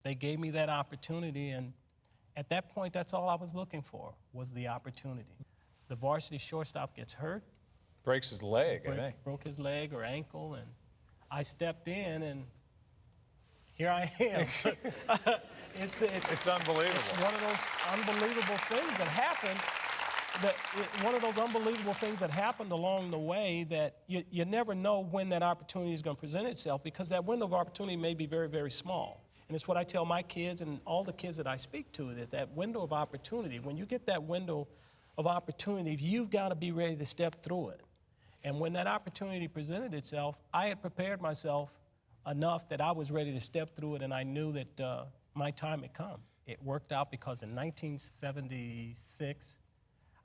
They gave me that opportunity, and at that point, that's all I was looking for, was the opportunity. The varsity shortstop ggets hurt. Breaks his leg, I think. Broke his leg or ankle, and I stepped in, and here I am. It's unbelievable. It's one of those unbelievable things that happened. One of those unbelievable things that happened along the way that you never know when that opportunity is going to present itself, because that window of opportunity may be very, very small. And it's what I tell my kids and all the kids that I speak to, is that window of opportunity. When you get that window of opportunity, you've got to be ready to step through it. And when that opportunity presented itself, I had prepared myself enough that I was ready to step through it, and I knew that my time had come. It worked out because in 1976,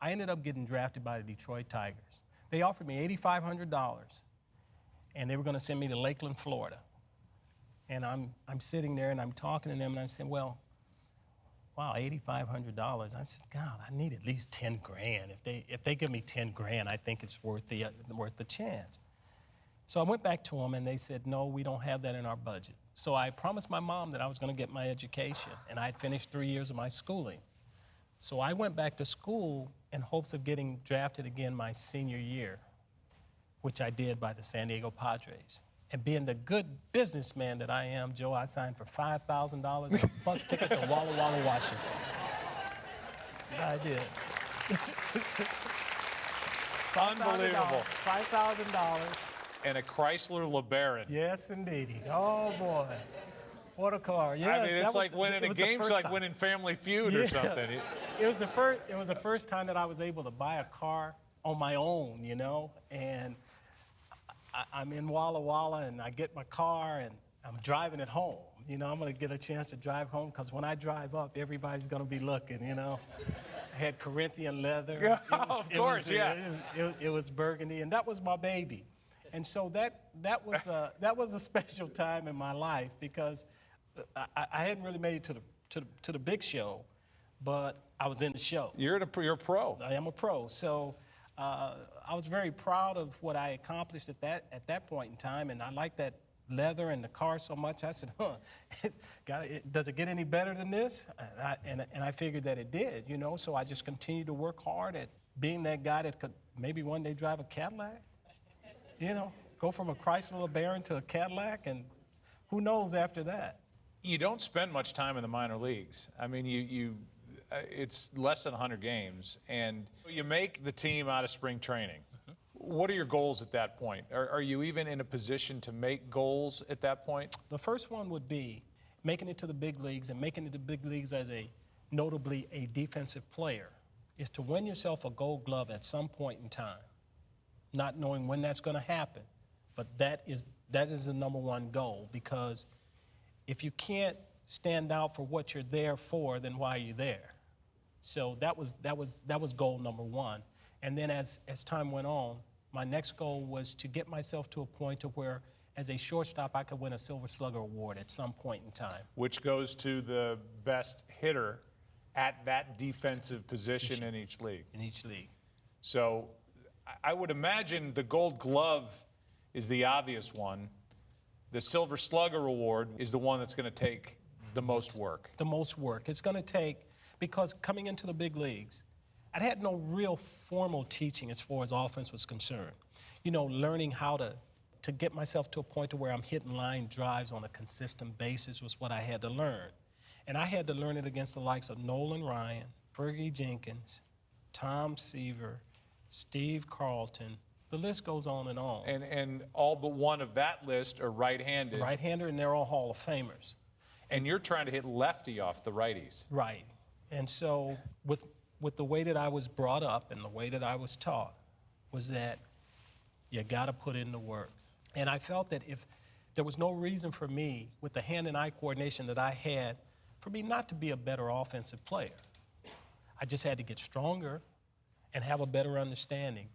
I ended up getting drafted by the Detroit Tigers. They offered me $8,500, and they were going to send me to Lakeland, Florida. And I'm sitting there, and I'm talking to them, and I said, well, wow, $8,500. I said, God, I need at least 10 grand. If they give me 10 grand, I think it's worth the chance. So I went back to them, and they said, no, we don't have that in our budget. So I promised my mom that I was going to get my education, and I had finished 3 years of my schooling. So I went back to school in hopes of getting drafted again my senior year, which I did by the San Diego Padres. And being the good businessman that I am, Joe, I signed for $5,000 a bus ticket to Walla Walla, Washington. I did. Unbelievable. $5,000. And a Chrysler LeBaron. Yes, indeed. Oh, boy. What a car. Yes, I mean, it's like winning a game, it's like winning Family Feud or something. It was the first time that I was able to buy a car on my own, you know, and I'm in Walla Walla, and I get my car, and I'm driving it home. You know, I'm going to get a chance to drive home, because when I drive up, everybody's going to be looking, you know. I had Corinthian leather. Yeah, of course, yeah. It was burgundy, and that was my baby. And so that was a special time in my life, because I hadn't really made it to the big show, but I was in the show. You're a pro. I am a pro. So I was very proud of what I accomplished at that point in time, and I liked that leather and the car so much. I said, does it get any better than this? And I figured that it did, you know. So I just continued to work hard at being that guy that could maybe one day drive a Cadillac. You know, go from a Chrysler LeBaron to a Cadillac, and who knows after that. You don't spend much time in the minor leagues. I mean, it's less than 100 games, and you make the team out of spring training. What are your goals at that point? Are you even in a position to make goals at that point? The first one would be making it to the big leagues, and making it to the big leagues as notably a defensive player, is to win yourself a Gold Glove at some point in time. Not knowing when that's going to happen, but that is the number one goal, because if you can't stand out for what you're there for, then why are you there? So that was goal number one. And then as time went on, my next goal was to get myself to a point to where, as a shortstop, I could win a Silver Slugger Award at some point in time. Which goes to the best hitter at that defensive position in each league. In each league. So I would imagine the Gold Glove is the obvious one. The Silver Slugger Award is the one that's going to take the most work. The most work. It's going to take, because coming into the big leagues, I had no real formal teaching as far as offense was concerned. You know, learning how to get myself to a point to where I'm hitting line drives on a consistent basis was what I had to learn. And I had to learn it against the likes of Nolan Ryan, Fergie Jenkins, Tom Seaver, Steve Carlton. The list goes on and on. And all but one of that list are right-handed. Right-hander, and they're all Hall of Famers. And you're trying to hit lefty off the righties. Right. And so with the way that I was brought up and the way that I was taught was that you got to put in the work. And I felt that if there was no reason for me, with the hand and eye coordination that I had, for me not to be a better offensive player. I just had to get stronger and have a better understanding